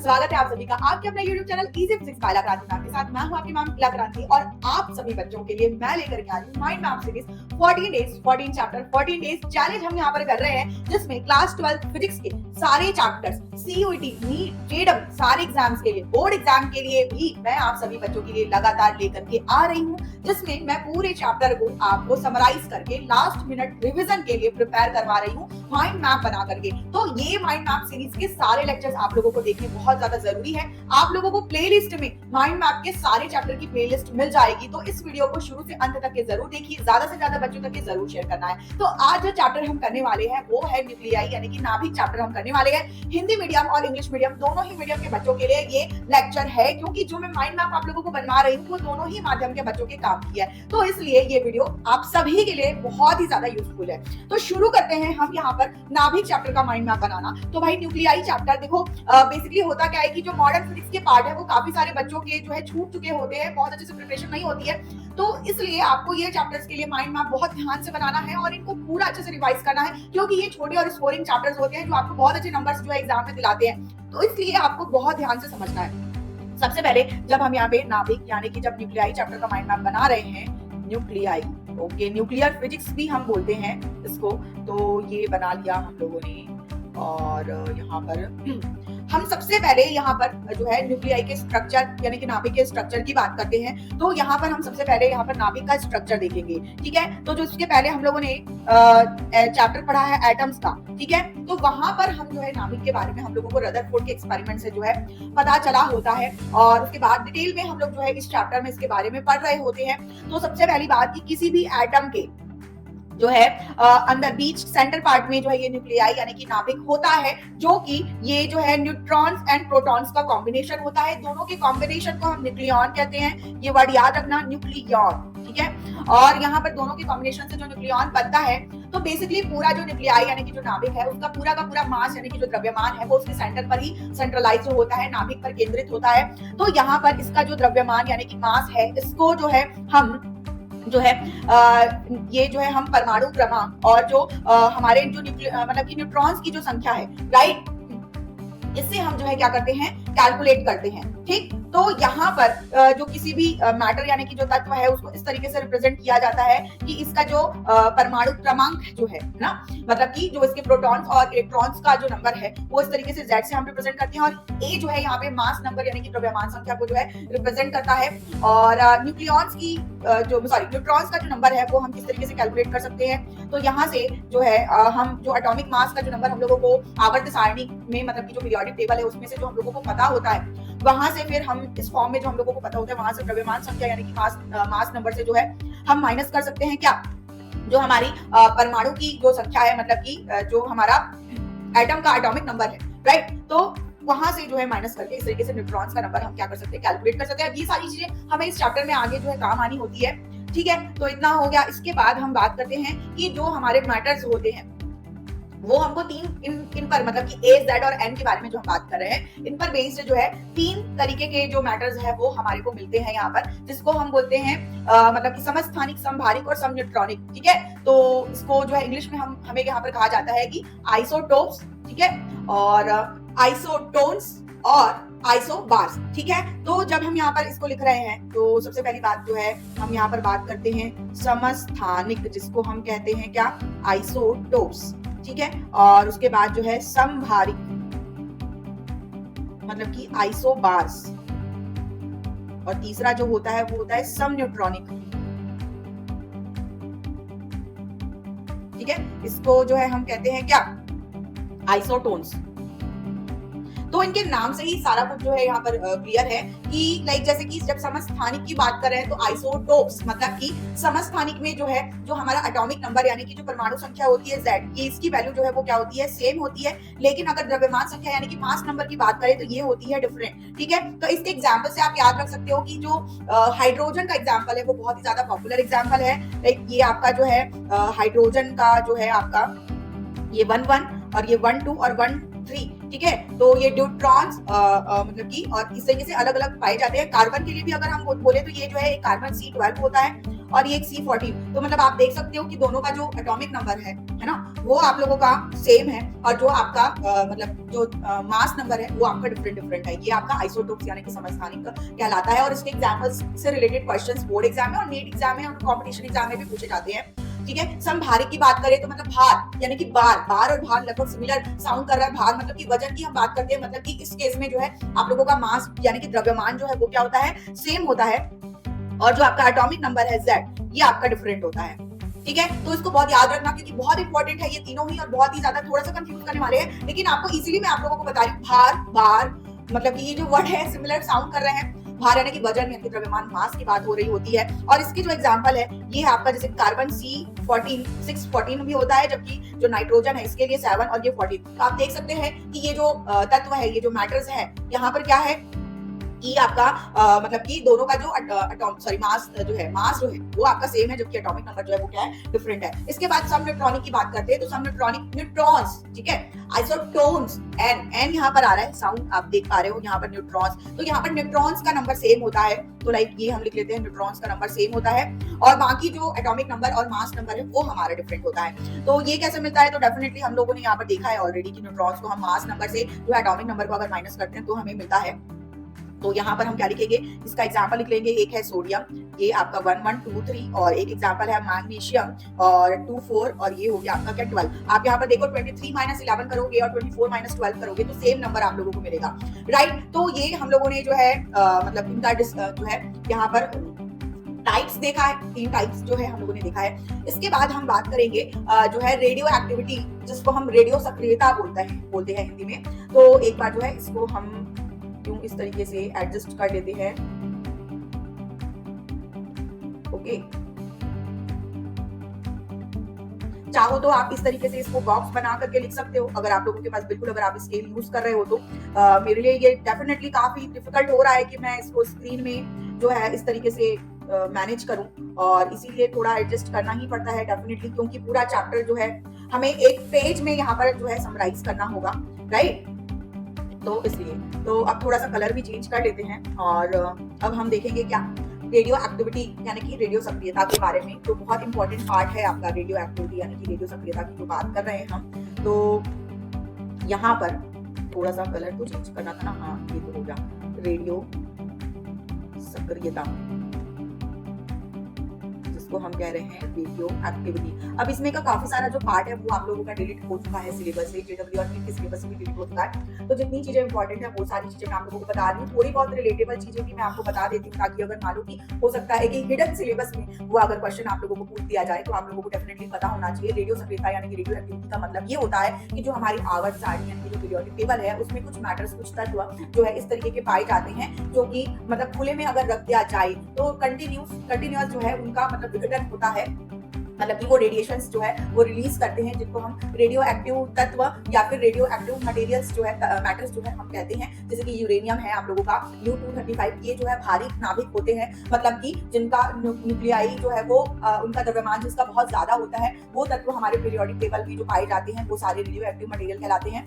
स्वागत है आप सभी का आपके अपने YouTube channel easy physics bye क्रांति मैम के साथ। मैं हूं आपकी मैम इला क्रांति और आप सभी बच्चों के लिए मैं लेकर के आई हूं mind map series 14 days 14 chapter 14 days challenge हम यहां पर कर रहे हैं, जिसमें क्लास 12 फिजिक्स के सारे चैप्टर्स CUET नीट जेईई सारे एग्जाम्स के लिए, बोर्ड एग्जाम के लिए भी मैं आप सभी बच्चों के लिए लगातार लेकर के आ रही हूं, जिसमें मैं पूरे चैप्टर को आपको समराइज करके लास्ट मिनट रिवीजन के लिए प्रिपेयर करवा रही हूं माइंड मैप बना करके। तो ये माइंड मैप सीरीज के सारे लेक्चर्स आप लोगों को देखने बहुत ज्यादा जरूरी है। आप लोगों को प्लेलिस्ट में माइंड मैप के सारे चैप्टर की प्लेलिस्ट मिल जाएगी, तो इस वीडियो को शुरू से अंत तक के जरूर देखिए, ज्यादा से ज्यादा बच्चों तक के जरूर शेयर करना है। तो आज जो चैप्टर हम करने वाले हैं वो है न्यूक्लियाई यानी कि नाभिक चैप्टर हम करने वाले हैं। हिंदी मीडियम और इंग्लिश मीडियम दोनों ही मीडियम के बच्चों के लिए ये लेक्चर है, क्योंकि जो मैं माइंड मैप आप लोगों को बनवा रही हूँ वो दोनों ही माध्यम के बच्चों के काम की है, तो इसलिए ये वीडियो आप सभी के लिए बहुत ही ज्यादा यूजफुल है। तो शुरू करते हैं हम यहाँ पर नाभिक चैप्टर का माइंड मैप बनाना। तो भाई न्यूक्लियाई चैप्टर देखो, बेसिकली होता क्या है कि जो मॉडर्न फिजिक्स के पार्ट है वो काफी सारे बच्चों के जो है छूट चुके होते हैं, बहुत अच्छे से प्रिपरेशन नहीं होती है, तो इसलिए आपको ये चैप्टर्स के लिए माइंड मैप बहुत ध्यान से बनाना है और इनको पूरा अच्छे से रिवाइज करना है, क्योंकि ये छोटे और स्कोरिंग चैप्टर्स होते हैं जो आपको बहुत अच्छे नंबर्स जो है एग्जाम में दिलाते हैं, तो इसलिए आपको बहुत ध्यान से समझना है। सबसे पहले जब हम यहाँ पे नाभिक यानी कि जब न्यूक्लियाई चैप्टर का माइंड मैप बना रहे हैं, न्यूक्लियाई ओके, न्यूक्लियर फिजिक्स भी हम बोलते हैं इसको, तो ये बना लिया हम लोगों ने। और यहाँ पर हम सबसे पहले यहाँ पर जो है न्यूक्लियाई के स्ट्रक्चर यानी कि नाभिक के स्ट्रक्चर की बात करते हैं। तो यहाँ पर हम सबसे पहले यहाँ पर नाभिक का स्ट्रक्चर देखेंगे, ठीक है। तो जो इसके पहले हम लोगों ने चैप्टर पढ़ा है एटम्स का, ठीक है, तो वहां पर हम जो है नाभिक के बारे में हम लोगों को रदरफोर्ड के एक्सपेरिमेंट से जो है पता चला होता है, और उसके बाद डिटेल में हम लोग जो है इस चैप्टर में इसके बारे में पढ़ रहे होते हैं। तो सबसे पहली बात कि किसी भी एटम के जो है अंदर बीच सेंटर पार्ट में जो है ये न्यूक्लियाई यानी कि नाभिक होता है, जो कि ये जो है न्यूट्रॉन्स एंड प्रोटॉन्स का कॉम्बिनेशन होता है। दोनों के कॉम्बिनेशन को हम न्यूक्लियॉन कहते हैं, ये वर्ड याद रखना, न्यूक्लियॉन, ठीक है। और यहाँ पर दोनों के कॉम्बिनेशन से जो न्यूक्लियॉन बनता है, तो बेसिकली पूरा जो न्यूक्लियाई यानी कि जो नाभिक है उसका पूरा का पूरा मास यानी कि जो द्रव्यमान है वो उसके सेंटर पर ही सेंट्रलाइज होता है, नाभिक पर केंद्रित होता है। तो यहाँ पर इसका जो द्रव्यमान यानी कि मास है, इसको जो है हम जो है ये जो है हम परमाणु क्रमांक और जो हमारे जो मतलब कि न्यूट्रॉन्स की जो संख्या है, राइट, इससे हम जो है क्या करते हैं, कैलकुलेट करते हैं, ठीक। तो यहाँ पर जो किसी भी मैटर यानी कि जो तत्व है उसको इस तरीके से रिप्रेजेंट किया जाता है कि इसका जो परमाणु क्रमांक जो है ना, मतलब कि जो इसके प्रोटॉन्स और इलेक्ट्रॉन्स का जो नंबर है वो इस तरीके से Z से हम रिप्रेजेंट करते हैं, और A जो है यहाँ पे मास नंबर यानी कि द्रव्यमान संख्या को जो है रिप्रेजेंट करता है। और न्यूक्लियॉन्स की न्यूट्रॉन्स का जो नंबर है वो हम किस तरीके से कैलकुलेट कर सकते हैं, तो यहाँ से जो है हम जो एटॉमिक मास का जो नंबर हम लोगों को आवर्त सारणी में मतलब कि जो पीरियोडिक टेबल है उसमें से जो हम लोगों को पता होता है, वहां से फिर हम इस फॉर्म में जो हम लोगों को पता होता है वहां से द्रव्यमान संख्या यानी कि मास नंबर से जो है हम माइनस कर सकते हैं क्या, जो हमारी परमाणु की जो संख्या है, मतलब कि जो हमारा एटम का एटॉमिक नंबर है, राइट, तो वहां से जो है माइनस करके इस तरीके से न्यूट्रॉन्स का नंबर हम क्या कर सकते हैं, कैलकुलेट कर सकते हैं। ये सारी चीजें हमें इस चैप्टर में आगे जो है काम आनी होती है, ठीक है। तो इतना हो गया। इसके बाद हम बात करते हैं कि जो हमारे मैटर्स होते हैं वो हमको इन पर मतलब कि A, Z और N के बारे में जो हम बात कर रहे हैं, इन पर बेस्ड जो है 3 तरीके के जो मैटर्स है वो हमारे को मिलते हैं यहाँ पर, जिसको हम बोलते हैं मतलब कि समस्थानिक, समभारिक और समन्यूट्रॉनिक, ठीक है। तो इसको जो है इंग्लिश में हमें यहाँ पर कहा जाता है कि आइसोटोप्स, ठीक है, और आइसोटोन्स और आइसोबार्स, ठीक है। तो जब हम यहाँ पर इसको लिख रहे हैं तो सबसे पहली बात जो है हम यहाँ पर बात करते हैं समस्थानिक, जिसको हम कहते हैं क्या, आइसोटोप्स, ठीक है। और उसके बाद जो है समभारिक मतलब कि आइसोबार्स, और तीसरा जो होता है वो होता है समन्यूट्रॉनिक, ठीक है। इसको जो है हम कहते हैं क्या, आइसोटोन्स। तो इनके नाम से ही सारा कुछ जो है यहाँ पर क्लियर है कि लाइक जैसे कि जब समस्थानिक की बात कर रहे हैं तो आइसोटोप्स मतलब कि समस्थानिक में जो है जो हमारा एटॉमिक नंबर यानी कि जो परमाणु संख्या होती है Z, ये इसकी वैल्यू जो है वो क्या होती है, सेम होती है, लेकिन अगर द्रव्यमान संख्या यानी कि मास नंबर की बात करें तो ये होती है डिफरेंट, ठीक है। तो इसके एग्जाम्पल से आप याद रख सकते हो कि जो हाइड्रोजन का एग्जाम्पल है वो बहुत ही ज्यादा पॉपुलर एग्जाम्पल है। लाइक ये आपका जो है हाइड्रोजन का जो है आपका ये 1,1 और ये 1,2 और 1,3, ठीक है। तो ये न्यूट्रॉन्स मतलब कि और इस तरीके से अलग अलग पाए जाते हैं। कार्बन के लिए भी अगर हम बोले तो ये जो है कार्बन C12 होता है, और ये एक C14, तो मतलब आप देख सकते हो कि दोनों का जो एटॉमिक नंबर है ना, वो आप लोगों का सेम है, और जो आपका मतलब जो मास नंबर है वो आपका डिफरेंट है। ये आपका आइसोटोप्स यानी कि समस्थानिक कहलाता है, और इसके एग्जांपल्स से रिलेटेड क्वेश्चंस बोर्ड एग्जाम में और नीट एग्जाम में और कंपटीशन एग्जाम में भी पूछे जाते हैं। ठीक है, समभारिक की बात करें तो मतलब भार यानी कि बार और भार लगभग सिमिलर साउंड कर रहा है। भार मतलब कि वजन की हम बात करते हैं, मतलब कि इस केस में जो है आप लोगों का मास यानी कि द्रव्यमान जो है वो क्या होता है, सेम होता है, और जो आपका एटॉमिक नंबर है Z, ये आपका डिफरेंट होता है। ठीक है, तो इसको बहुत याद रखना क्योंकि बहुत इंपॉर्टेंट है ये तीनों ही, और बहुत ही ज्यादा थोड़ा सा कंफ्यूज करने वाले हैं, लेकिन आपको इजीली मैं आप लोगों को बता रही हूँ। बार मतलब कि ये जो वर्ड है सिमिलर साउंड कर रहे हैं। भार यानी कि वजन यानी कि द्रव्यमान, मास की बात हो रही होती है, और इसके जो एग्जांपल है ये है आपका जैसे कार्बन C14 614 भी होता है, जबकि जो नाइट्रोजन है इसके लिए 7 और ये 14। तो आप देख सकते हैं कि ये जो तत्व है, ये जो मैटर्स है, यहाँ पर क्या है कि आपका मतलब कि दोनों का जो मास जो है वो आपका सेम है, जबकि एटॉमिक नंबर जो है वो क्या है, डिफरेंट है। इसके बाद सम न्यूट्रॉनिक की बात करते हैं, तो सम न्यूट्रॉनिक न्यूट्रॉन्स, ठीक है, आइसोटोन्स, एन यहाँ पर आ रहा है, साउंड आप देख पा रहे हो यहाँ पर न्यूट्रॉन्स, तो यहाँ पर न्यूट्रॉन्स का नंबर सेम होता है, तो लाइक ये हम लिख लेते हैं न्यूट्रॉन्स का नंबर सेम होता है, और बाकी जो एटॉमिक नंबर और मास नंबर है वो हमारा डिफरेंट होता है। तो ये कैसे मिलता है, तो डेफिनेटली हम लोगों ने यहाँ पर देखा है ऑलरेडी कि न्यूट्रॉन्स को हम मास नंबर से जो एटॉमिक नंबर को अगर माइनस करते हैं तो हमें मिलता है। तो यहाँ पर हम क्या लिखेंगे, इसका एग्जांपल लिख लेंगे, एक है सोडियम, ये आपका 1 1 2 3, और एक एग्जांपल है मैग्नीशियम और 2 4, और ये हो गया आपका क्या 12। आप यहाँ पर देखो 23 - 11 करोगे और 24 - 12 करोगे तो सेम नंबर आप लोगों को मिलेगा, राइट। तो ये हम लोगों ने जो है मतलब इनका जो है यहाँ पर टाइप्स देखा है, 3 टाइप्स जो है हम लोगों ने देखा है। इसके बाद हम बात करेंगे जो है रेडियो एक्टिविटी, जिसको हम रेडियो सक्रियता बोलते हैं हिंदी में। तो एक बार जो है इसको हम क्यों इस तरीके से एडजस्ट कर लेते हैं, ओके। चाहो तो आप इस तरीके से इसको बॉक्स बना करके लिख सकते हो, अगर आप लोगों के पास बिल्कुल अगर आप स्केल यूज कर रहे हो तो। मेरे लिए ये डेफिनेटली काफी डिफिकल्ट हो रहा है कि मैं इसको स्क्रीन में जो है इस तरीके से मैनेज करूं, और इसीलिए थोड़ा एडजस्ट करना ही पड़ता है डेफिनेटली, क्योंकि पूरा चैप्टर जो है हमें एक पेज में यहाँ पर जो है समराइज करना होगा, राइट। तो इसलिए तो अब थोड़ा सा कलर भी चेंज कर लेते हैं, और अब हम देखेंगे क्या रेडियो एक्टिविटी यानी कि रेडियो सक्रियता के बारे में। तो बहुत इंपॉर्टेंट पार्ट है आपका रेडियो एक्टिविटी यानी कि रेडियो सक्रियता की जो बात कर रहे हैं हम। तो यहाँ पर थोड़ा सा कलर को चेंज करना था ना, हाँ ये तो हो गया, रेडियो सक्रियता जिसको हम कह रहे हैं रेडियो एक्टिविटी। अब इसमें का काफी सारा जो पार्ट है वो आप लोगों का डिलीट हो चुका है सिलेबस से, जेडब्ल्यू और नीट के सिलेबस में डिलीट हो चुका है। तो जितनी चीजें इंपॉर्टेंट है वो सारी चीजें मैं आप लोगों को बता रही हूँ, थोड़ी बहुत रिलेटेबल चीजें भी मैं आपको बता देती हूँ, ताकि अगर मान लो कि हो सकता है कि हिडन सिलेबस में वो अगर क्वेश्चन आप लोगों को पूछ दिया जाए तो आप लोगों को डेफिनेटली पता होना चाहिए। रेडियो सक्रियता यानी कि रेडियो एक्टिविटी का मतलब ये होता है कि जो हमारी आवर्त सारणी यानी कि जो पीरियोडिक टेबल है उसमें कुछ मैटर्स, कुछ तत्व जो है इस तरीके के पाए जाते हैं, जो कि मतलब खुले में अगर रख दिया जाए तो कंटिन्यूअस जो है उनका मतलब विघटन होता है, मतलब कि वो रेडिएशंस जो है वो रिलीज करते हैं, जिनको हम रेडियो एक्टिव तत्व या फिर रेडियो एक्टिव मटेरियल्स जो है मैटर्स जो है हम कहते हैं। जैसे कि यूरेनियम है आप लोगों का U-235, ये जो है भारी नाभिक होते हैं, मतलब कि जिनका न्यूक्लियाई जो है वो उनका द्रव्यमान जिसका बहुत ज्यादा होता है, वो तत्व हमारे पीरियोडिक टेबल में जो पाए जाते हैं वो सारे रेडियो एक्टिव मटेरियल कहलाते हैं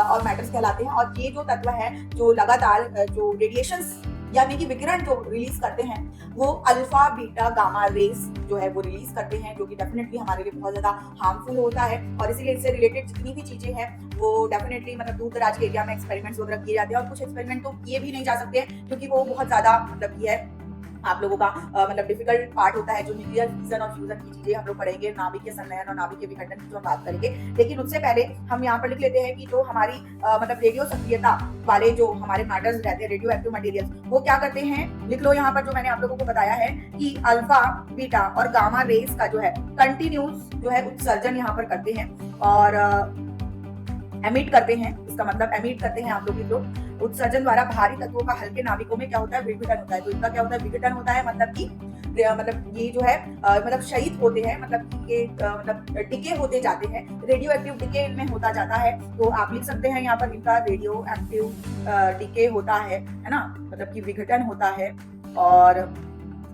और मैटर्स कहलाते हैं। और ये जो तत्व है जो लगातार जो रेडिएशंस यानी कि विकिरण जो रिलीज करते हैं वो अल्फा बीटा गामा रेस जो है वो रिलीज करते हैं, जो कि डेफिनेटली हमारे लिए बहुत ज्यादा हार्मफुल होता है। और इसीलिए इससे रिलेटेड जितनी भी चीजें हैं वो डेफिनेटली मतलब दूर दराज के एरिया में एक्सपेरिमेंट्स वगैरह किए जाते हैं, और कुछ एक्सपेरिमेंट तो किए भी नहीं जा सकते हैं क्योंकि वो बहुत ज्यादा मतलब ये है आप लोगों का मतलब डिफिकल्ट पार्ट होता है। जो न्यूक्लियर फिजन और फ्यूजन की चीजें हम लोग पढ़ेंगे, नाभिक के संलयन और नाभिक के विघटन की जो हम बात करेंगे। लेकिन उससे पहले हम यहाँ पर लिख लेते हैं कि जो हमारी मतलब रेडियो सक्रियता वाले जो हमारे मैटर्स रहते हैं, रेडियो एक्टिव मटेरियल्स, वो क्या करते हैं, लिख लो यहाँ पर जो मैंने आप लोगों को बताया है कि अल्फा बीटा और गामा रेस का जो है कंटिन्यूस जो है उत्सर्जन यहाँ पर करते हैं और एमिट करते हैं। इसका मतलब एमिट करते हैं आप लोग तो उत्सर्जन द्वारा भारी तत्वों का हल्के नाभिकों में क्या होता है, विघटन होता है। तो इनका क्या होता है, विघटन होता है, मतलब कि मतलब ये जो है मतलब शहीद होते हैं, मतलब कि ये मतलब डिके होते जाते हैं, रेडियो एक्टिव डिके इनमें होता जाता है। तो आप लिख सकते हैं यहाँ पर इनका रेडियो एक्टिव डिके होता है ना, मतलब कि विघटन होता है। और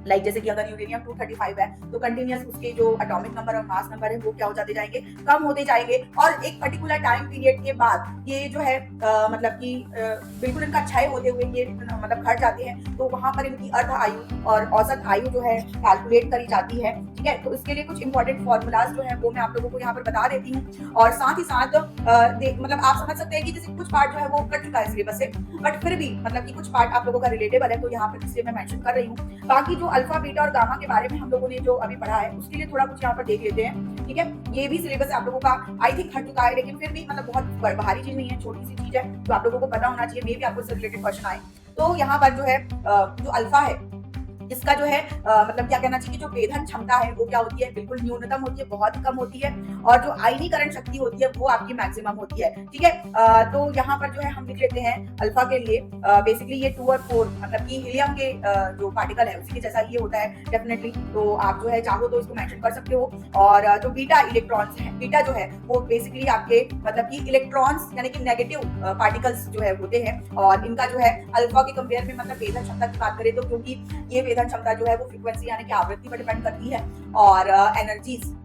लाइक जैसे कि अगर यूरेनियम 235 है तो कंटिन्यूअस उसके जो एटॉमिक नंबर और मास नंबर है वो क्या हो जाते जाएंगे, कम होते जाएंगे। और एक पर्टिकुलर टाइम पीरियड के बाद ये जो है मतलब कि बिल्कुल इनका क्षय होते हुए ये मतलब घट जाते हैं। तो वहां पर इनकी अर्ध आयु और औसत आयु जो है कैलकुलेट करी जाती है। ठीक है, तो इसके लिए कुछ इंपॉर्टेंट फॉर्मूलाज जो है वो मैं आप लोगों को यहाँ पर बता देती हूँ। और साथ ही साथ मतलब आप समझ सकते हैं कि जैसे कुछ पार्ट जो है वो कट चुका है सिलेबस से, बट फिर भी मतलब कि कुछ पार्ट आप लोगों का रिलेटेबल है, तो यहाँ पर इसलिए मैं मेंशन कर रही हूँ। बाकी जो अल्फा बीटा और गामा के बारे में हम लोगों ने जो अभी पढ़ा है उसके लिए थोड़ा कुछ यहाँ पर देख लेते हैं। ठीक है, ये भी सिलेबस आप लोगों का आई थिंक हट चुका है, लेकिन फिर भी मतलब बहुत भारी चीज नहीं है, छोटी सी चीज है जो आप लोगों को पता होना चाहिए। मे भी आपको इससे रिलेटेड क्वेश्चन आए। तो यहाँ पर जो है जो अल्फा है इसका जो है मतलब क्या कहना चाहिए, जो वेधन क्षमता है वो क्या होती है, बिल्कुल न्यूनतम होती है, बहुत कम होती है। और जो आयनीकरण शक्ति होती है वो आपकी मैक्सिमम होती है। ठीक है, तो यहाँ पर जो है हम लिख लेते हैं अल्फा के लिए बेसिकली ये 2 और 4 मतलब कि हीलियम के जो पार्टिकल है उसी के जैसा ये होता है डेफिनेटली। तो आप जो है चाहो तो इसको मेंशन कर सकते हो। और जो बीटा इलेक्ट्रॉन्स है, बीटा जो है वो बेसिकली आपके मतलब कि इलेक्ट्रॉन्स यानी कि नेगेटिव पार्टिकल्स जो है होते हैं। और इनका जो है अल्फा के कंपेयर में मतलब वेधन क्षमता की बात करें तो क्योंकि ये वेधन क्षमता जो है वो फ्रीक्वेंसी यानी कि आवृत्ति पर डिपेंड करती है। और एनर्जीज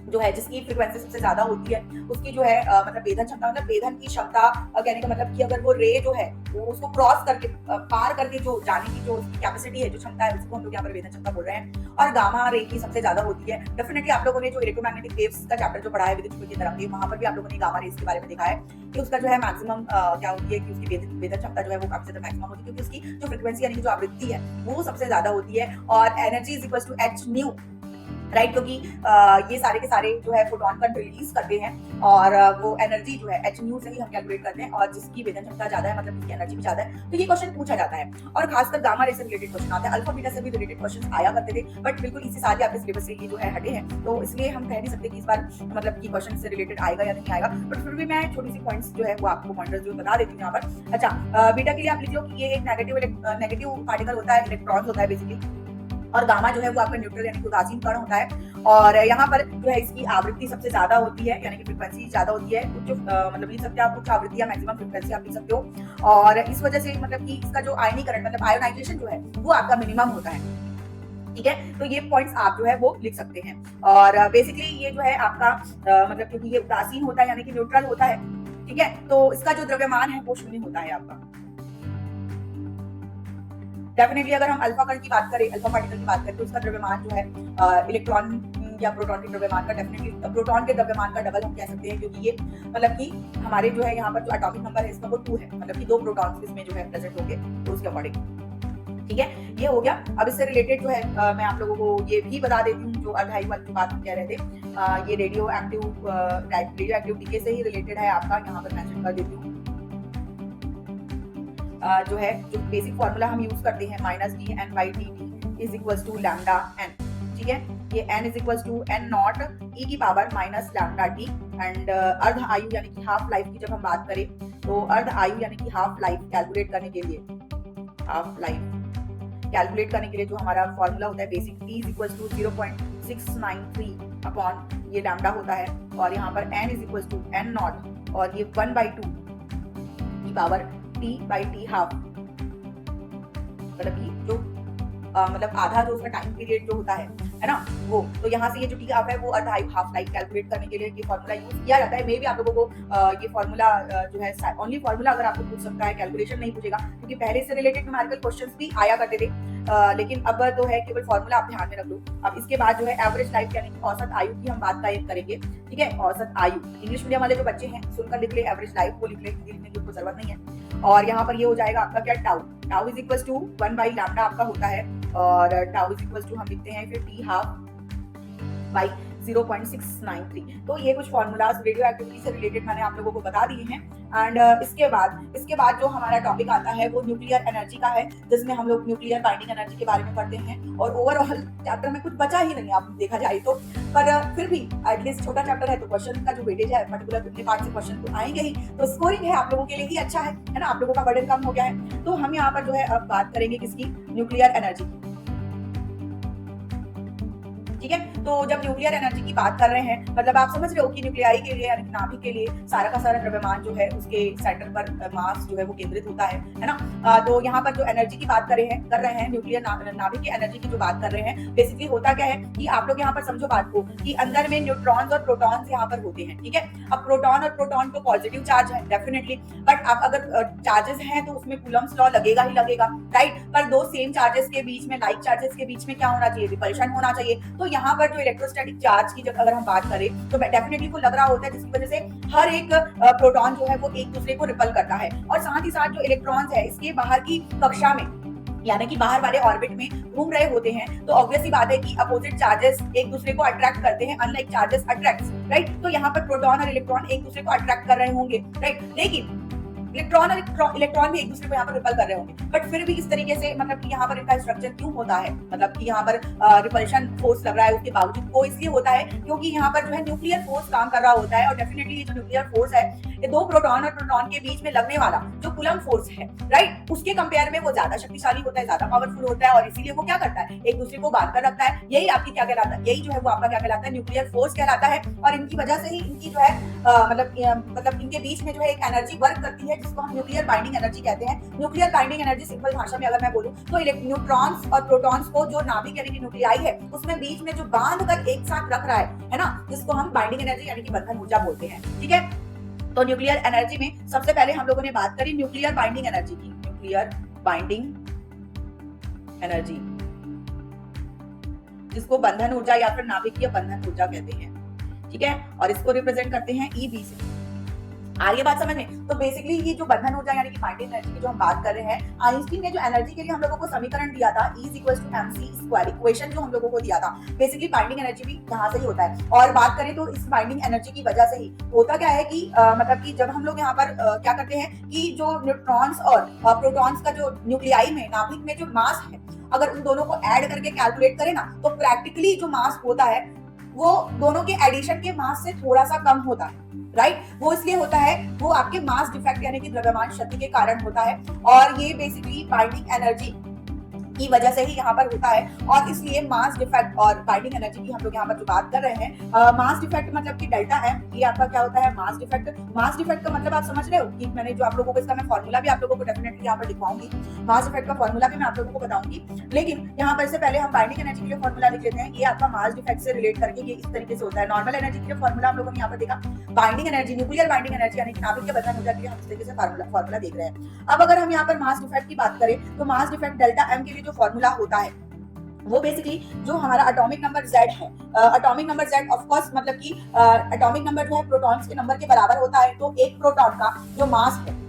जो है जिसकी फ्रीक्वेंसी सबसे ज्यादा होती है उसकी जो है मतलब वेधन क्षमता, मतलब वेधन की क्षमता कहने का मतलब कि अगर वो रे जो है वो उसको क्रॉस करके पार करके जो जाने की जो कैपेसिटी है, जो क्षमता है, उसको हम लोग यहाँ पर वेधन क्षमता बोल रहे हैं। और गामा रे की सबसे ज्यादा होती है। डेफिनेटली आप लोगों ने जो इलेक्ट्रोमैग्नेटिक वेव्स का चैप्टर जो पढ़ा है विद्युत चुंबकीय तरंगे, वहां पर भी आप लोगों ने गामा रेस के बारे में देखा है कि उसका जो है मैक्सिमम क्या होती है कि उसकी वेधन क्षमता जो है वो काफी ज्यादा मैक्सिमम होती है, क्योंकि उसकी जो फ्रीक्वेंसी यानी कि जो आवृत्ति है वो सबसे ज्यादा होती है। और energy is equal to H nu, right, क्योंकि ये सारे के सारे जो है फोटोन कण रिलीज करते हैं और वो एनर्जी जो है एच न्यू से ही हम कैलकुलेट करते हैं। और जिसकी वेधन क्षमता ज्यादा है मतलब उसकी एनर्जी भी ज्यादा है। तो ये क्वेश्चन पूछा जाता है और खासकर गामा रे से रिलेटेड क्वेश्चन आते हैं। अल्फा बीटा से भी रिलेटेड क्वेश्चन आया करते थे, बट बिल्कुल इसी साल आपके सिलेबस से ये जो है हटे हैं, तो इसलिए हम कह नहीं सकते कि इस बार मतलब की क्वेश्चन से रिलेटेड आएगा या नहीं आएगा। बट फिर भी मैं छोटी सी पॉइंट्स जो है वो आपको पॉइंटर्स जो बता देती हूँ यहाँ पर। अच्छा, बीटा के लिए आप लिख लो कि ये एक नेगेटिव पार्टिकल होता है, इलेक्ट्रॉन होता है बेसिकली। और गामा जो है वो आपका न्यूट्रल यानी कि उदासीन कण होता है। और यहाँ पर जो है इसकी आवृत्ति सबसे ज्यादा होती है, यानी कि फ्रीक्वेंसी ज्यादा होती है। उच्च मतलब लिख सकते हो आप, उच्च आवृत्ति या मैक्सिमम फ्रीक्वेंसी आप लिख सकते हो। और इस वजह से मतलब कि इसका जो आयनीकरण मतलब आयोनाइजेशन जो है वो आपका मिनिमम होता है। ठीक है, तो ये पॉइंट्स आप जो है वो लिख सकते हैं। और बेसिकली ये जो है आपका मतलब क्योंकि ये उदासीन होता है यानी कि न्यूट्रल होता है। ठीक है, तो इसका जो द्रव्यमान है वो शून्य होता है आपका। डेफिनेटली अगर हम अल्फा कण की बात करें, अल्फा पार्टिकल की बात करें, तो इसका द्रव्यमान जो है इलेक्ट्रॉन या प्रोटॉन के द्रव्यमान का डेफिनेटली प्रोटॉन के द्रव्यमान का डबल हम कह सकते हैं, क्योंकि ये मतलब कि हमारे जो है यहाँ पर जो एटॉमिक नंबर है इसका वो 2 है, मतलब कि 2 प्रोटॉन्स इसमें जो है प्रेजेंट होंगे, तो उसके अकॉर्डिंग। ठीक है, ये हो गया। अब इससे रिलेटेड जो है मैं आप लोगों को ये भी बता देती हूँ जो अर्धायु वाली बात हम कह रहे थे, ये रेडियो एक्टिव डीके से ही रिलेटेड है आपका, यहाँ पर मेंशन कर देती हूँ। जो है जो बेसिक फॉर्मूला हम यूज करते हैं -dn/dt is equals to lambda n। ठीक है, ये n is equals to n naught e की power minus lambda t। And अर्ध आयु यानी कि हाफ लाइफ की जब हम बात करें तो अर्ध आयु यानी कि हाफ लाइफ कैलकुलेट करने के लिए जो हमारा फॉर्मूला होता है basic t is equals to 0.693 upon ये लैम्डा होता है। और यहाँ पर n is equals to n naught और ये 1/2 की पावर t/t हाफ, मतलब कि जो मतलब आधा जो उसका टाइम पीरियड जो होता है ना वो। तो यहाँ से ये जो टी हाफ है वो अर्ध हाफ लाइफ कैलकुलेट करने के लिए ये फॉर्मूला यूज किया जाता है। मे भी आप लोगों को ये फॉर्मूला जो है ओनली फॉर्मूला अगर आपको पूछ सकता है, कैलकुलेशन नहीं पूछेगा, क्योंकि पहले से रिलेटेड न्यूमेरिकल क्वेश्चंस भी आया करते थे। लेकिन अब तो है केवल फॉर्मूला आप ध्यान में रख लो। अब इसके बाद जो है एवरेज लाइफ यानी कि औसत आयु की हम बात करेंगे। ठीक है, औसत आयु इंग्लिश मीडियम वाले जो बच्चे हैं सुनकर लिख ले एवरेज लाइफ, वो लिख ले, हिंदी लिखने की उनको जरूरत नहीं है। और यहाँ पर ये हो जाएगा आपका क्या, टाउ इज इक्वल्स टू 1/λ आपका होता है। और टाउ इज इक्वल्स टू हम लिखते हैं फिर टी हाफ बाई 0.693। तो ये कुछ फॉर्मूलाज रेडियो एक्टिविटी से रिलेटेड मैंने आप लोगों को बता दिए हैं। एंड इसके बाद जो हमारा टॉपिक आता है वो न्यूक्लियर एनर्जी का है, जिसमें हम लोग न्यूक्लियर बाइंडिंग एनर्जी के बारे में पढ़ते हैं। और ओवरऑल चैप्टर में कुछ बचा ही नहीं आप देखा जाए तो, पर फिर भी एटलीस्ट छोटा चैप्टर है तो क्वेश्चन का जो वेटेज है पर्टिकुलर इतने पार्ट से क्वेश्चन तो आएंगे ही, तो स्कोरिंग है आप लोगों के लिए ही अच्छा है ना, आप लोगों का बर्डन कम हो गया है। तो हम यहाँ पर जो है अब बात करेंगे किसकी, न्यूक्लियर एनर्जी। ठीक है। तो जब न्यूक्लियर एनर्जी की बात कर रहे हैं, मतलब आप समझ रहे हो कि न्यूक्लियाई के लिए यानी नाभिक के लिए सारा का सारा द्रव्यमान जो है उसके सेंटर पर मास जो है वो केंद्रित होता है ना। तो यहाँ पर जो एनर्जी की बात कर रहे हैं न्यूक्लियर नाभिक की एनर्जी की जो बात कर रहे हैं, बेसिकली होता क्या है कि आप लोग यहाँ पर समझो बात को कि अंदर में न्यूट्रॉन्स और प्रोटॉन्स यहाँ पर होते हैं, ठीक है। अब प्रोटॉन और प्रोटॉन तो पॉजिटिव चार्ज है डेफिनेटली, बट आप अगर चार्जेस हैं तो उसमें कूलम्स लॉ लगेगा ही लगेगा, राइट। पर दो सेम चार्जेस के बीच में, लाइक चार्जेस के बीच में क्या होना चाहिए, रिपल्शन होना चाहिए। तो यहाँ पर जो इलेक्ट्रोस्टैटिक चार्ज की जब अगर हम बात करें तो डेफिनेटली वो लग रहा होता है, जिसकी वजह से हर एक प्रोटॉन जो है वो एक दूसरे को रिपल करता है। और साथ ही साथ जो इलेक्ट्रॉन्स है इसके बाहर की कक्षा में यानी कि बाहर वाले ऑर्बिट में घूम रहे होते हैं, तो ऑब्वियस ही बात है कि अपोजिट चार्जेस एक दूसरे को अट्रैक्ट करते हैं, अनलाइक चार्जेस अट्रैक्ट्स, राइट। तो यहाँ पर प्रोटॉन और इलेक्ट्रॉन एक दूसरे को अट्रैक्ट कर रहे होंगे, राइट, लेकिन इलेक्ट्रॉन और इलेक्ट्रॉन भी एक दूसरे को यहाँ पर रिपल कर रहे होंगे, बट फिर भी इस तरीके से मतलब कि यहाँ पर इनका स्ट्रक्चर क्यों होता है, मतलब कि यहाँ पर रिपल्शन फोर्स लग रहा है उसके बावजूद, वो इसलिए होता है क्योंकि यहाँ पर जो है न्यूक्लियर फोर्स काम कर रहा होता है। और डेफिनेटली ये जो न्यूक्लियर फोर्स है ये दो प्रोटॉन और प्रोटॉन के बीच में लगने वाला जो कूलम फोर्स है, राइट, उसके कंपेयर में वो ज्यादा शक्तिशाली होता है, ज्यादा पावरफुल होता है, और इसीलिए वो क्या करता है, एक दूसरे को बांध कर रखता है। यही आपकी क्या कहलाता है, यही जो है वो आपका क्या कहलाता है, न्यूक्लियर फोर्स कहलाता है। और इनकी वजह से ही इनकी जो है मतलब इनके बीच में जो है एक एनर्जी वर्क करती है जिसको हम न्यूक्लियर बाइंडिंग एनर्जी कहते हैं। न्यूक्लियर बाइंडिंग एनर्जी सिंपल भाषा में अगर मैं बोलूं तो न्यूट्रॉन्स और प्रोटॉन्स को जो नाभिक यानी कि न्यूक्लियाई है उसमें बीच में जो बांध कर एक साथ रख रहा है ना, जिसको हम बाइंडिंग एनर्जी यानी कि बंधन ऊर्जा बोलते हैं, ठीक है। तो न्यूक्लियर एनर्जी में सबसे पहले हम लोगों ने बात करी न्यूक्लियर बाइंडिंग एनर्जी की, न्यूक्लियर बाइंडिंग एनर्जी जिसको बंधन ऊर्जा या फिर नाभिकीय बंधन ऊर्जा कहते हैं, ठीक है। और इसको रिप्रेजेंट करते हैं ईबी से। आ रही है बात समझ में? तो बेसिकली ये जो बंधन ऊर्जा यानी कि बाइंडिंग एनर्जी की जो हम बात कर रहे हैं, आइंस्टीन ने जो एनर्जी के लिए हम लोगों को समीकरण दिया था E = mc² इक्वेशन जो हम लोगों को दिया था, बेसिकली बाइंडिंग एनर्जी भी यहाँ से ही होता है। और बात करें तो इस बाइंडिंग एनर्जी की वजह से ही होता क्या है कि मतलब कि जब हम लोग यहाँ पर क्या करते हैं कि जो न्यूट्रॉन्स और प्रोटॉन्स का जो न्यूक्लियाई में नाभिक में जो मास है, अगर उन दोनों को ऐड करके कैलकुलेट करें ना तो प्रैक्टिकली जो मास होता है वो दोनों के एडिशन के मास से थोड़ा सा कम होता है, राइट। वो इसलिए होता है, वो आपके मास डिफेक्ट यानी कि द्रव्यमान क्षति के कारण होता है। और ये बेसिकली बाइंडिंग एनर्जी की वजह से ही यहाँ पर होता है। और इसलिए मास डिफेक्ट और बाइंडिंग एनर्जी की हम लोग यहाँ पर जो बात कर रहे हैं, मास डिफेक्ट मतलब कि डेल्टा एम, ये आपका क्या होता है, मास डिफेक्ट। मास डिफेक्ट का मतलब आप समझ रहे हो कि मैंने जो आप लोगों को इसका मैं फॉर्मूला भी आप लोगों को डेफिनेटली यहाँ पर दिखाऊंगी, मास डिफेक्ट का फॉर्मूला भी मैं आप लोगों को बताऊंगी। लेकिन यहाँ पर से पहले हम बाइंडिंग एनर्जी के लिए फॉर्मूला लिख लेते हैं। ये आपका मास डिफेक्ट से रिलेट करके ये इस तरीके से होता है। नॉर्मल एनर्जी के लिए फॉर्मूला हम लोगों ने यहाँ पर देखा, binding energy, nuclear binding energy यानी कि नाभिक के बंधन ऊर्जा के लिए हम इस तरीके से फॉर्मूला देख रहे हैं। अब अगर हम यहाँ पर मास डिफेक्ट की बात करें तो मास डिफेक्ट डेल्टा एम के लिए जो फॉर्मूला होता है वो बेसिकली जो हमारा एटॉमिक नंबर Z है, atomic number Z of course मतलब कि एटॉमिक नंबर जो है प्रोटॉन्स के नंबर के बराबर होता है। तो एक प्रोटॉन का जो मास है,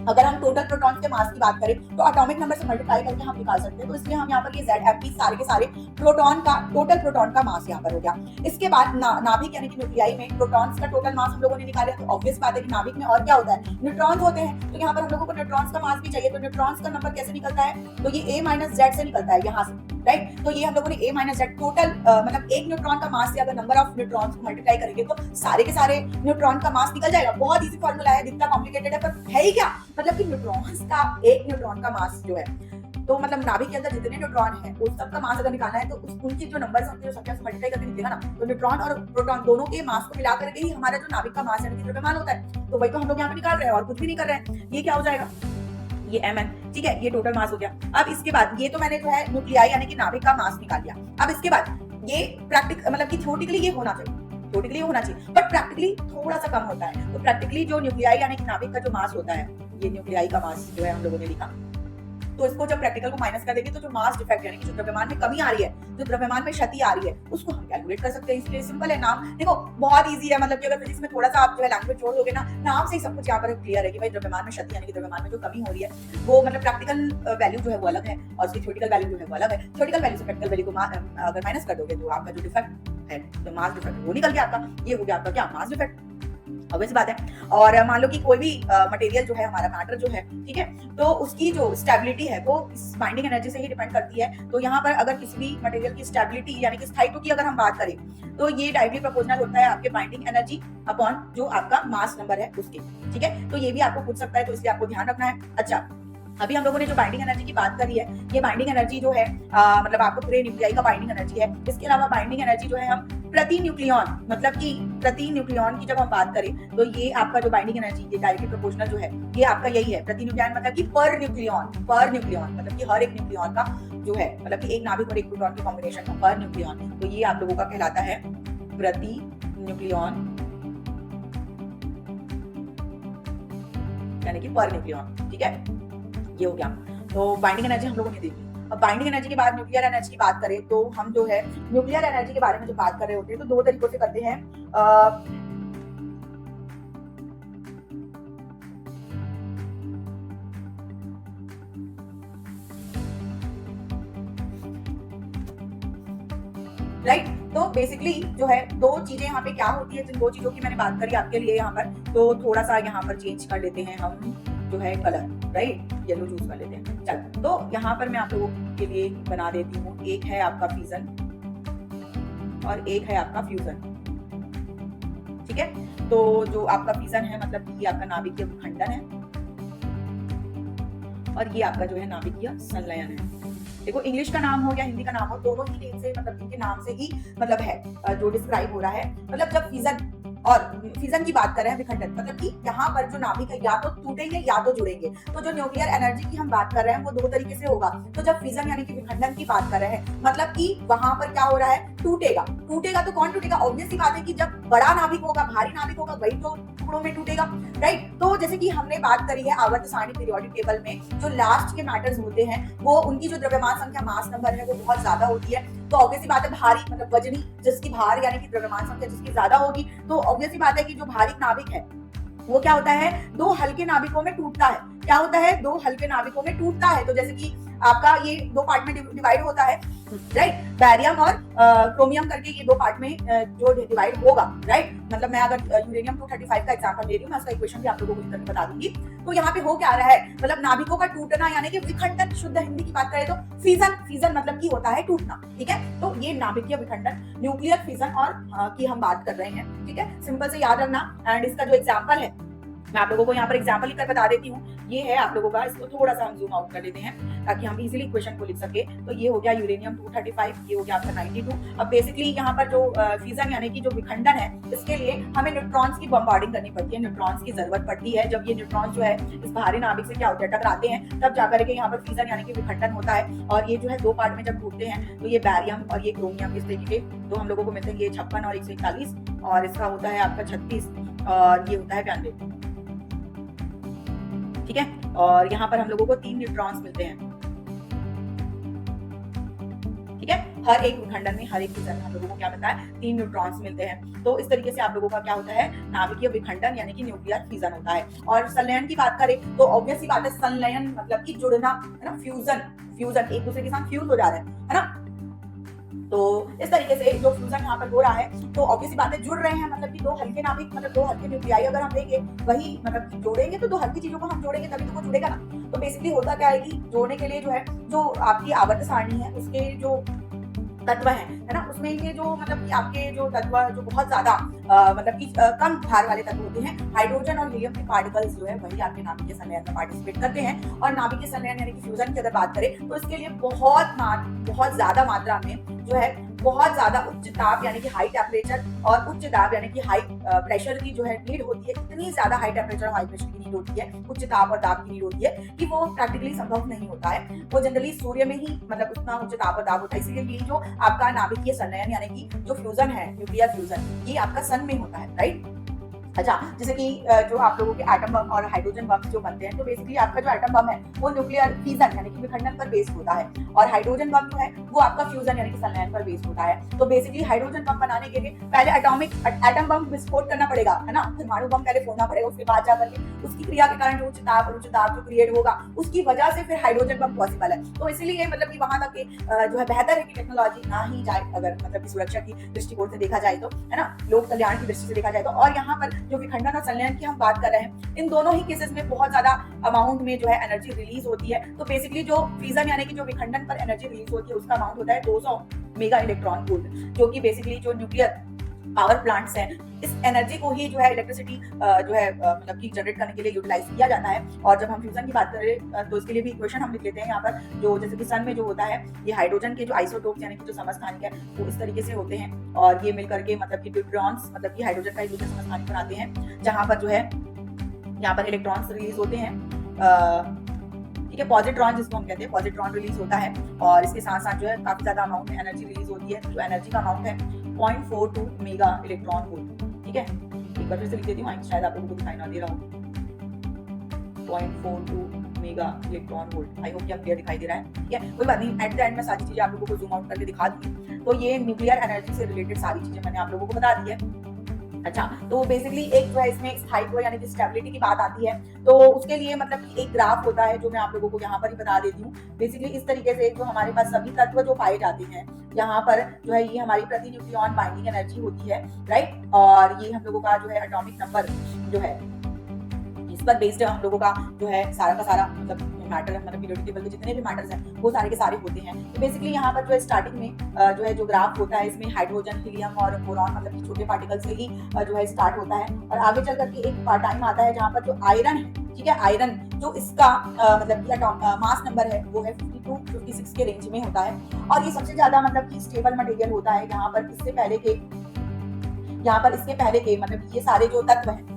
अगर हम टोटल प्रोटॉन्स के मास की बात करें तो एटॉमिक नंबर से मल्टीप्लाई करके हम निकाल सकते हैं। तो इसलिए हम यहाँ पर ये ZFP सारे के सारे प्रोटॉन का टोटल प्रोटॉन का मास यहाँ पर हो गया। इसके बाद नाभिक यानी कि न्यूक्लियाई में प्रोटॉन्स का टोटल मास हम लोगों ने निकाला। तो ऑब्वियस बात है कि नाभिक में और क्या होता है, न्यूट्रॉन्स होते हैं। तो यहाँ पर हम लोगों को न्यूट्रॉन्स का मास भी चाहिए। तो न्यूट्रॉन्स का नंबर कैसे निकलता है, तो ये A - Z से निकलता है यहाँ से, राइट। तो ये हम लोगों ने A - Z टोटल मतलब एक न्यूट्रॉन का मास से अगर नंबर ऑफ न्यूट्रॉन्स को मल्टीप्लाई करेंगे तो सारे के सारे न्यूट्रॉन का मास निकल जाएगा। बहुत इजी फॉर्मूला है, दिखता कॉम्प्लिकेटेड है पर है ही क्या, मतलब कि न्यूट्रॉन्स का एक न्यूट्रॉन का मास जो है, तो मतलब नाभिक के अंदर जितने न्यूट्रॉन हैं उस सब का मास अगर निकालना है तो उनके जो नंबर्स होते हैं संख्या से मल्टीप्लाई करके निकलेगा ना। तो न्यूट्रॉन और प्रोटॉन दोनों के मास को मिला करके ही हमारा जो नाभिक का मास यानी कि द्रव्यमान होता है। तो वही तो हम लोग यहाँ पे निकाल रहे हैं और कुछ भी नहीं कर रहे हैं। ये क्या हो जाएगा, ये Mn, ठीक है, ये टोटल मास हो गया। अब इसके बाद ये तो मैंने जो है न्यूक्लियाई यानी कि नाभिक का मास निकाल लिया। अब इसके बाद ये प्रैक्टिक मतलब कि थ्योरेटिकली ये होना चाहिए, बट प्रैक्टिकली थोड़ा सा कम होता है। तो प्रैक्टिकली जो न्यूक्लियाई यानी कि नाभिक का जो मास होता है, ये न्यूक्लियाई का मास जो है हम लोगों ने लिखा, तो इसको जब प्रैक्टिकल को माइनस कर देंगे तो जो मास डिफेक्ट यानी कि जो द्रव्यमान में कमी आ रही है, जो द्रव्यमान में क्षति आ रही है, उसको हम कैलकुलेट कर सकते हैं। इसलिए सिंपल है नाम, देखो बहुत इजी है। मतलब कि अगर फिजिक्स में थोड़ा सा आप जो है लैंग्वेज छोड़ दोगे ना, नाम से ही सब कुछ यहाँ पर क्लियर है कि भाई द्रव्यमान में क्षति यानी कि द्रव्यमान में जो कमी हो रही है वो मतलब प्रैक्टिकल वैल्यू जो है वो अलग है और उसकी थ्योरेटिकल वैल्यू जो है वो अलग है। थ्योरेटिकल वैल्यू से प्रैक्टिकल वैल्यू को अगर माइनस कर दोगे तो आपका जो डिफेक्ट है, जो मास डिफेक्ट, वो निकल गया आपका। ये हो गया आपका क्या, मास डिफेक्ट, ऑब्वियस बात है। और मान लो कि कोई भी मटेरियल जो है, हमारा मैटर जो है, ठीक है, तो उसकी जो स्टेबिलिटी है वो इस बाइंडिंग एनर्जी से ही डिपेंड करती है। तो यहाँ पर अगर किसी भी मटेरियल की स्टेबिलिटी यानी कि स्थायित्व की अगर हम बात करें तो ये डायरेक्टली प्रोपोर्शनल होता है आपके बाइंडिंग एनर्जी अपॉन जो आपका मास नंबर है उसके, ठीक है। तो ये भी आपको पूछ सकता है, तो इसलिए आपको ध्यान रखना है। अच्छा, अभी हम लोगों ने जो बाइंडिंग एनर्जी की बात करी है, ये बाइंडिंग एनर्जी जो है मतलब आपको पूरे न्यूक्लियाई का बाइंडिंग एनर्जी है। इसके अलावा बाइंडिंग एनर्जी जो है हम प्रति न्यूक्लियन, मतलब कि प्रति न्यूक्लियन की जब हम बात करें तो ये आपका जो बाइंडिंग एनर्जी ये डायरेक्टली प्रोपोर्शनल जो है ये आपका यही है। प्रति न्यूक्लियन मतलब कि पर न्यूक्लियन मतलब कि हर एक न्यूक्लियन का जो है, मतलब कि एक नाभिक और एक प्रोटॉन के कॉम्बिनेशन का पर न्यूक्लियन, तो ये आप लोगों का कहलाता है प्रति न्यूक्लियन, यानी कि पर न्यूक्लियन। ठीक है, ये हो गया। तो बाइंडिंग एनर्जी हम लोगों ने देखी। अब बाइंडिंग एनर्जी के बाद न्यूक्लियर एनर्जी की बात करें तो हम जो है न्यूक्लियर एनर्जी के बारे में जब बात कर रहे होते हैं तो दो तरीकों से करते हैं। राइट, तो बेसिकली जो है दो चीजें यहाँ पे क्या होती है, जिन दो चीजों की मैंने बात करी आपके लिए यहाँ पर, तो थोड़ा सा यहाँ पर चेंज कर लेते हैं हम जो है कलर, राइट, येलो चूज कर लेते हैं। चल, तो यहाँ पर मैं आप लोगों के लिए बना देती हूँ, एक है आपका फिजन और एक है आपका फ्यूजन। ठीक है, तो जो आपका फिजन है मतलब कि ये आपका नाभिकीय विखंडन है और ये आपका जो है नाभिकीय संलयन है। देखो, इंग्लिश का नाम हो या हिंदी का नाम हो, दोनों ही नेम से मतलब इनके नाम से ही मतलब है जो डिस्क्राइब हो रहा है। मतलब जब फिजन की बात कर रहे हैं, विखंडन मतलब कि यहाँ पर जो नाभिक है या तो टूटेंगे या तो जुड़ेंगे। तो जो न्यूक्लियर एनर्जी की हम बात कर रहे हैं वो दो तरीके से होगा। तो जब फिजन यानी कि विखंडन की बात कर रहे हैं मतलब कि वहां पर क्या हो रहा है, टूटेगा तो कौन टूटेगा? ऑब्वियस सी बात है कि जब बड़ा नाभिक होगा, भारी नाभिक होगा, वही तो टुकड़ों में टूटेगा। राइट, तो जैसे कि हमने बात करी है आवर्त सारणी पीरियोडिक टेबल में जो लास्ट के मैटर्स होते हैं वो उनकी जो द्रव्यमान संख्या मास नंबर है वो बहुत ज्यादा होती है। तो ऑब्वियस सी बात है भारी मतलब वजनी, जिसकी भार यानी कि द्रव्यमान संख्या जिसकी ज्यादा होगी, तो ऑब्वियस सी बात है कि जो भारी नाभिक है वो क्या होता है, दो हल्के नाभिकों में टूटता है। क्या होता है? दो हल्के नाभिकों में टूटता है। तो जैसे कि आपका ये दो पार्ट में डिवाइड होता है, राइट, बैरियम और क्रोमियम करके ये दो पार्ट में जो डिवाइड होगा, राइट। मतलब मैं अगर यूरेनियम 235 का एग्जांपल दे रही हूँ, मैं उसका इक्वेशन भी आप लोगों को करके बता दूंगी। तो यहाँ पे हो क्या रहा है, मतलब नाभिकों का टूटना यानी कि विखंडन, शुद्ध हिंदी की बात करें तो फिजन मतलब की होता है टूटना। ठीक है, तो ये नाभिकीय विखंडन, न्यूक्लियर फिजन और की हम बात कर रहे हैं। ठीक है, सिंपल से याद रखना। एंड इसका जो एग्जाम्पल है मैं आप लोगों को यहाँ पर एग्जाम्पल लिखकर बता देती हूँ। ये है आप लोगों का, इसको थोड़ा सा हम जूम आउट कर लेते हैं ताकि हम इजीली क्वेश्चन को लिख सके। तो ये हो गया यूरेनियम 235, ये हो गया आपका 92। अब बेसिकली यहाँ पर जो फिजन यानी कि जो विखंडन है, इसके लिए हमें न्यूट्रॉन्स की बम्बार्डिंग करनी पड़ती है, न्यूट्रॉन्स की जरूरत पड़ती है। जब ये न्यूट्रॉन्स जो है इस भारी नाभिक से क्या होते हैं, टकराते हैं, तब जाकर के यहाँ पर फिजन यानी कि विखंडन होता है। और ये जो है दो पार्ट में जब टूटते हैं तो ये बैरियम और ये क्रोमियम इस तरीके के तो हम लोगों को मिलते हैं, ये 56 और 141, और इसका होता है आपका 36 और ये होता है 92। ठीक है, और यहाँ पर हम लोगों को 3 न्यूट्रॉन्स मिलते हैं। ठीक है, हर एक विखंडन में, हर एक फिजन में हम लोगों को क्या मिलता है, 3 न्यूट्रॉन्स मिलते हैं। तो इस तरीके से आप लोगों का क्या होता है, नाभिकीय विखंडन यानी कि न्यूक्लियर फिजन होता है। और संलयन की बात करें तो ऑब्वियस सी बात है, संलयन मतलब कि जुड़ना है ना, फ्यूजन एक दूसरे के साथ फ्यूज हो जा रहे हैं, है ना। तो इस तरीके से जो फ्यूजन यहाँ पर हो रहा है तो ऑब्वियसली बात है जुड़ रहे हैं, मतलब कि दो हल्के नाभिक, मतलब दो हल्के न्यूक्लियाई अगर हम लेंगे, वही मतलब कि जोड़ेंगे तो दो हल्की चीजों को हम जोड़ेंगे तभी तो वो जुड़ेगा ना। तो बेसिकली होता क्या है कि जोड़ने के लिए जो है, जो आपकी आवर्त सारणी है उसके जो तत्व है ना, उसमें ये जो मतलब कि आपके जो तत्व जो बहुत ज्यादा मतलब कि कम भार वाले तत्व होते हैं, हाइड्रोजन और हीलियम के पार्टिकल्स जो है वही आपके नाभिकीय संलयन में पार्टिसिपेट करते हैं। और नाभिकीय संलयन यानी कि फ्यूजन की अगर बात करें तो इसके लिए बहुत ज्यादा मात्रा में जो है बहुत ज्यादा उच्च ताप यानी कि हाई टेम्परेचर और उच्च दाब यानी कि हाई प्रेशर की जो है नीड होती है। इतनी ज्यादा हाई टेम्परेचर और हाई प्रेशर की नीड होती है, उच्च ताप और दाब की नीड होती है कि वो प्रैक्टिकली संभव नहीं होता है। वो जनरली सूर्य में ही मतलब उतना उच्च ताप और दाब होता है। इसलिए ये जो आपका नाभिकीय संलयन यानी कि जो फ्यूजन है, न्यूक्लियर फ्यूजन, ये आपका सन में होता है, राइट। अच्छा, जैसे कि जो आप लोगों के एटम बम और हाइड्रोजन बम जो बनते हैं, तो बेसिकली आपका जो एटम बम है वो न्यूक्लियर फिजन यानी कि विखंडन पर बेस्ड होता है, और हाइड्रोजन बम जो है वो आपका फ्यूजन यानी कि संलयन पर बेस्ड होता है। तो बेसिकली हाइड्रोजन बम बनाने के लिए पहले एटम बम विस्फोट करना पड़ेगा, है ना, परमाणु बम पहले फोड़ना पड़ेगा, उसके बाद जाकर के उसकी क्रिया के कारण जो उच्च ताप जो क्रिएट होगा उसकी वजह से फिर हाइड्रोजन बम पॉसिबल है। तो इसीलिए मतलब कि वहां तक जो है बेहतर है कि टेक्नोलॉजी ना ही जाए, अगर मतलब सुरक्षा की दृष्टिकोण से देखा जाए तो, है ना, लोक कल्याण की दृष्टि से देखा जाए तो। और यहाँ पर जो विखंडन और संलयन की हम बात कर रहे हैं, इन दोनों ही केसेस में बहुत ज्यादा अमाउंट में जो है एनर्जी रिलीज होती है। तो बेसिकली जो फिजन यानी कि जो विखंडन पर एनर्जी रिलीज होती है उसका अमाउंट होता है 200 मेगा इलेक्ट्रॉन वोल्ट, जो कि बेसिकली जो न्यूक्लियर पावर प्लांट्स हैं, इस एनर्जी को ही जो है इलेक्ट्रिसिटी जो है मतलब कि जनरेट करने के लिए यूटिलाइज किया जाता है। और जब हम फ्यूजन की बात करें तो इसके लिए भी इक्वेशन हम लिख लेते हैं यहाँ पर, जो जैसे कि सन में जो होता है ये हाइड्रोजन के जो आइसोटोप्स यानी कि जो समस्थानिक है वो इस तरीके से होते हैं, और ये मिलकर के मतलब कि न्यूट्रॉन्स मतलब कि हाइड्रोजन का एक दूसरे समस्थानिक बनाते हैं, जहाँ पर जो है यहाँ पर इलेक्ट्रॉन्स रिलीज होते हैं, ठीक है, पॉजिट्रॉन जिसको हम कहते हैं, पॉजिट्रॉन रिलीज होता है। और इसके साथ साथ जो है काफी ज्यादा अमाउंट में एनर्जी रिलीज होती है, जो एनर्जी का अमाउंट है 0.42 मेगा इलेक्ट्रॉन वोल्ट, ठीक है। एक बार फिर से लिख देती हूँ, शायद आप लोगों को दिखाई ना दे रहा हो, 0.42 mega electron volt. I hope कि आप क्लियर दिखाई दे रहा है, ठीक है। कोई बात नहीं, एट द एंड में सारी चीजें आप लोगों को जूम आउट करके दिखा दूंगी। तो ये न्यूक्लियर एनर्जी से रिलेटेड सारी चीजें मैंने आप लोगों को बता दी है। अच्छा, तो बेसिकली एक जो है इसमें स्थायित्व यानी कि स्टेबिलिटी की बात आती है, तो उसके लिए मतलब कि एक ग्राफ होता है जो मैं आप लोगों को यहाँ पर ही बता देती हूँ। बेसिकली इस तरीके से जो हमारे पास सभी तत्व जो पाए जाते हैं यहाँ पर जो है ये हमारी प्रति न्यूक्लियॉन बाइंडिंग एनर्जी होती है, राइट। और ये हम लोगों का जो है एटॉमिक नंबर जो है इस पर बेस्ड हम लोगों का जो है सारा का सारा मतलब मैटर मतलब पीरियोडिक टेबल के जितने भी मैटर्स हैं वो सारे के सारे होते हैं। तो बेसिकली यहाँ पर जो है स्टार्टिंग में जो है जो ग्राफ होता है इसमें हाइड्रोजन, हीलियम और बोरॉन मतलब कि छोटे पार्टिकल से ही जो है स्टार्ट होता है, और आगे चल करके एक टाइम आता है जहाँ पर जो आयरन है, ठीक है, आयरन जो इसका मतलब कि मास नंबर है वो है 52 56 के रेंज में होता है, और ये सबसे ज्यादा मतलब कि स्टेबल मटेरियल होता है। यहाँ पर इसके पहले के मतलब ये सारे जो तत्व हैं,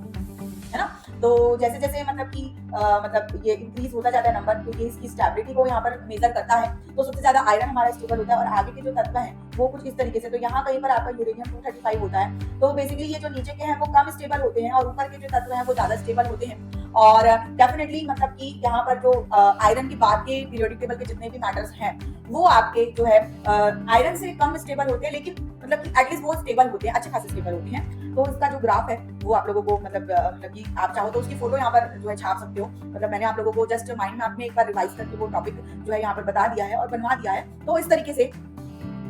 है ना, तो जैसे जैसे मतलब कि मतलब ये इंक्रीज होता जाता है नंबर, तो ये इसकी स्टेबिलिटी को यहाँ पर मेजर करता है। तो सबसे ज्यादा आयरन हमारा स्टेबल होता है, और आगे के जो तत्व हैं वो कुछ इस तरीके से, तो यहाँ कहीं पर आपका यूरेनियम 235 होता है। तो बेसिकली ये जो नीचे के हैं वो कम स्टेबल होते हैं, और ऊपर के जो तत्व हैं वो ज्यादा स्टेबल होते हैं। और डेफिनेटली मतलब कि यहाँ पर जो आयरन की बात के पीरियोडिक टेबल के जितने भी मैटर्स हैं वो आपके जो है आयरन से कम स्टेबल होते हैं, लेकिन मतलब कि एटलीस्ट वो स्टेबल होते हैं, अच्छे खासे स्टेबल होते हैं। तो इसका जो ग्राफ है वो आप लोगों को मतलब कि आप चाहो तो उसकी फोटो यहाँ पर जो है छाप सकते हो। मतलब मैंने आप लोगों को जस्ट माइंड मैप में एक बार रिवाइज करके वो टॉपिक जो है यहाँ पर बता दिया है और बनवा दिया है। तो इस तरीके से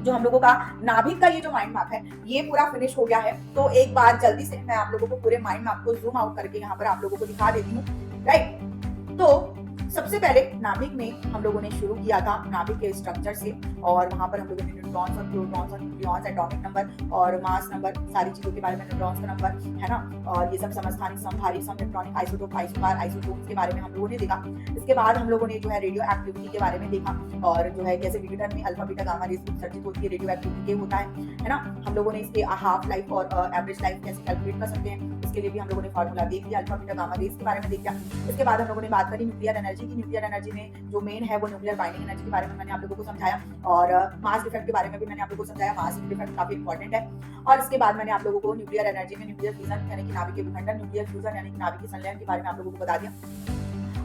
जो हम लोगों का नाभिक का ये जो माइंड मैप है ये पूरा फिनिश हो गया है। तो एक बार जल्दी से मैं आप लोगों को पूरे माइंड मैप को जूम आउट करके यहाँ पर आप लोगों को दिखा देती हूँ, राइट। तो सबसे पहले नाभिक में हम लोगों ने शुरू किया था नाभिक के स्ट्रक्चर से, और वहां पर हम लोगों ने न्यूट्रॉन्स और प्रोटॉन्स और न्यूक्लियॉन्स, एटॉमिक नंबर और मास नंबर, सारी चीजों के बारे में, न्यूट्रॉन्स का नंबर है ना, और ये सब समस्थानिक, समभारी, समइलेक्ट्रॉनिक, आइसोटोप, आइसोबार, आइसोटोप्स के बारे में हम लोगों ने देखा। इसके बाद हम लोगों ने जो है रेडियो एक्टिविटी के बारे में देखा, और जो है कैसे विघटन में अल्फा बीटा गामा रेज उत्सर्जित होती है, रेडियो एक्टिविटी के होता है ना। हम लोगों ने इसके हाफ लाइफ और एवरेज लाइफ कैसे कैलकुलेट कर सकते हैं इसके लिए भी हम लोगों ने फॉर्मूला देख लिया, अल्फा बीटा गामा रेज के बारे में देखा। इसके बाद हम लोगों ने बात करी न्यूक्लियर एनर्जी की। न्यूक्लियर एनर्जी में जो मेन है वो न्यूक्लियर बाइंडिंग एनर्जी के बारे में मैंने आप लोगों को समझाया, और मास डिफेक्ट के बारे में भी मैंने आप लोगों को समझाया। मास डिफेक्ट काफी इंपॉर्टेंट है। और इसके बाद मैंने आप लोगों को न्यूक्लियर एनर्जी में न्यूक्लियर फ्यूजन यानी कि नाभिक के विखंडन, न्यूक्लियर फ्यूजन यानी कि नाभिक के संलयन के बारे में आप लोगों को बता दिया,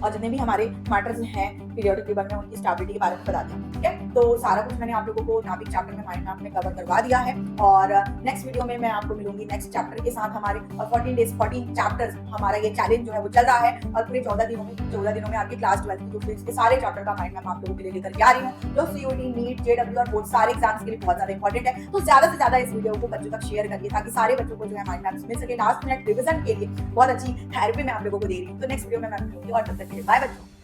और जितने भी हमारे मैटर्स हैं पीरियोडिक टेबल में उनकी स्टेबिलिटी के बारे में बता दिया, ठीक है। तो सारा कुछ मैंने आप लोगों को नाभिक चैप्टर में माइंड मैप में कवर करवा दिया है, और नेक्स्ट वीडियो में मैं आपको मिलूंगी नेक्स्ट चैप्टर के साथ हमारे, और 14 डेज 14 चैप्टर्स हमारा ये चैलेंज जो है वो चल रहा है, और पूरे 14 दिनों में आपकी क्लास 12 की जो फिजिक्स के सारे चैप्टर का माइंड मैप आप लोगों के लिए लेकर के आ रही हूँ, जो सीयूटी, नीट, जेडब्ल्यू और बोर्ड सारे एग्जाम्स के लिए बहुत ज्यादा इंपॉर्टेंट है। तो ज्यादा से ज्यादा इस वीडियो को बच्चों तक शेयर करिए ताकि सारे बच्चों को जो है माइंड मैप मिल सके। लास्ट मिनट रिविजन के लिए बहुत अच्छी थेरेपी मैं आप लोगों को दे रही हूँ। तो नेक्स्ट वीडियो में मैं मिलूंगी, और तब तक के लिए बाय बच्चों।